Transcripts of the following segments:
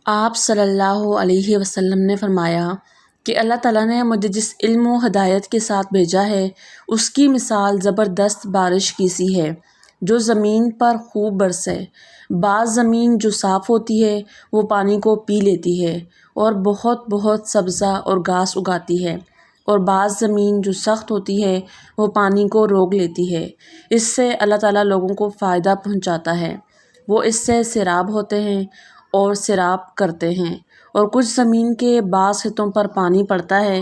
آپ صلی اللہ علیہ وسلم نے فرمایا کہ اللہ تعالیٰ نے مجھے جس علم و ہدایت کے ساتھ بھیجا ہے اس کی مثال زبردست بارش کی سی ہے جو زمین پر خوب برسے۔ بعض زمین جو صاف ہوتی ہے وہ پانی کو پی لیتی ہے اور بہت بہت سبزہ اور گھاس اگاتی ہے، اور بعض زمین جو سخت ہوتی ہے وہ پانی کو روک لیتی ہے۔ اس سے اللہ تعالیٰ لوگوں کو فائدہ پہنچاتا ہے، وہ اس سے سیراب ہوتے ہیں اور سیراب کرتے ہیں۔ اور کچھ زمین کے بعض خطوں پر پانی پڑتا ہے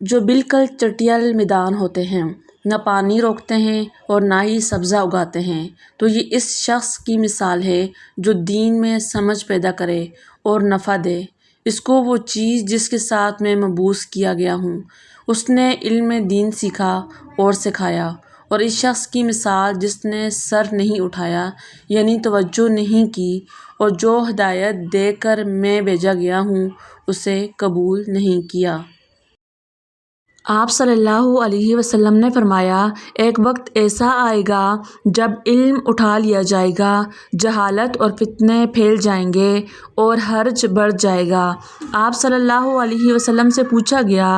جو بالکل چٹیل میدان ہوتے ہیں، نہ پانی روکتے ہیں اور نہ ہی سبزہ اگاتے ہیں۔ تو یہ اس شخص کی مثال ہے جو دین میں سمجھ پیدا کرے اور نفع دے اس کو وہ چیز جس کے ساتھ میں مبعوث کیا گیا ہوں۔ اس نے علم دین سیکھا اور سکھایا۔ اور اس شخص کی مثال جس نے سر نہیں اٹھایا، یعنی توجہ نہیں کی، اور جو ہدایت دے کر میں بھیجا گیا ہوں اسے قبول نہیں کیا۔ آپ صلی اللہ علیہ وسلم نے فرمایا، ایک وقت ایسا آئے گا جب علم اٹھا لیا جائے گا، جہالت اور فتنے پھیل جائیں گے اور حرج بڑھ جائے گا۔ آپ صلی اللہ علیہ وسلم سے پوچھا گیا،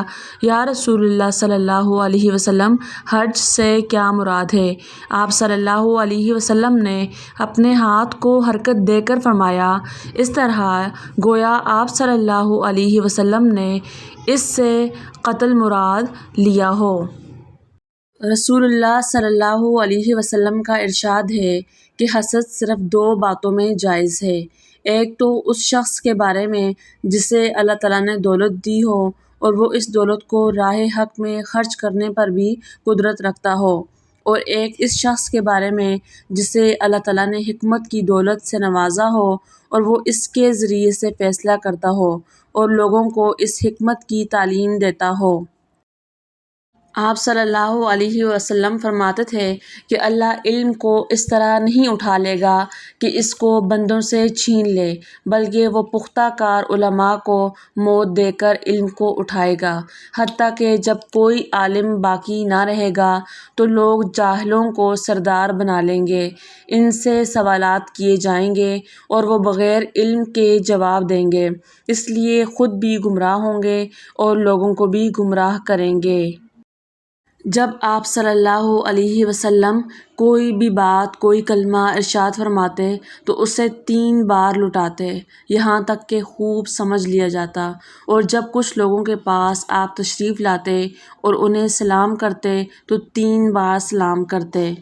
یا رسول اللہ صلی اللہ علیہ وسلم، حرج سے کیا مراد ہے؟ آپ صلی اللہ علیہ وسلم نے اپنے ہاتھ کو حرکت دے کر فرمایا، اس طرح گویا آپ صلی اللہ علیہ وسلم نے اس سے قتل مراد لیا ہو۔ رسول اللہ صلی اللہ علیہ وسلم کا ارشاد ہے کہ حسد صرف دو باتوں میں جائز ہے، ایک تو اس شخص کے بارے میں جسے اللہ تعالیٰ نے دولت دی ہو اور وہ اس دولت کو راہ حق میں خرچ کرنے پر بھی قدرت رکھتا ہو، اور ایک اس شخص کے بارے میں جسے اللہ تعالیٰ نے حکمت کی دولت سے نوازا ہو اور وہ اس کے ذریعے سے فیصلہ کرتا ہو اور لوگوں کو اس حکمت کی تعلیم دیتا ہو۔ آپ صلی اللہ علیہ وسلم فرماتے تھے کہ اللہ علم کو اس طرح نہیں اٹھا لے گا کہ اس کو بندوں سے چھین لے، بلکہ وہ پختہ کار علماء کو موت دے کر علم کو اٹھائے گا، حتیٰ کہ جب کوئی عالم باقی نہ رہے گا تو لوگ جاہلوں کو سردار بنا لیں گے، ان سے سوالات کیے جائیں گے اور وہ بغیر علم کے جواب دیں گے، اس لیے خود بھی گمراہ ہوں گے اور لوگوں کو بھی گمراہ کریں گے۔ جب آپ صلی اللہ علیہ وسلم کوئی بھی بات، کوئی کلمہ ارشاد فرماتے تو اسے 3 بار لٹاتے یہاں تک کہ خوب سمجھ لیا جاتا، اور جب کچھ لوگوں کے پاس آپ تشریف لاتے اور انہیں سلام کرتے تو 3 بار سلام کرتے۔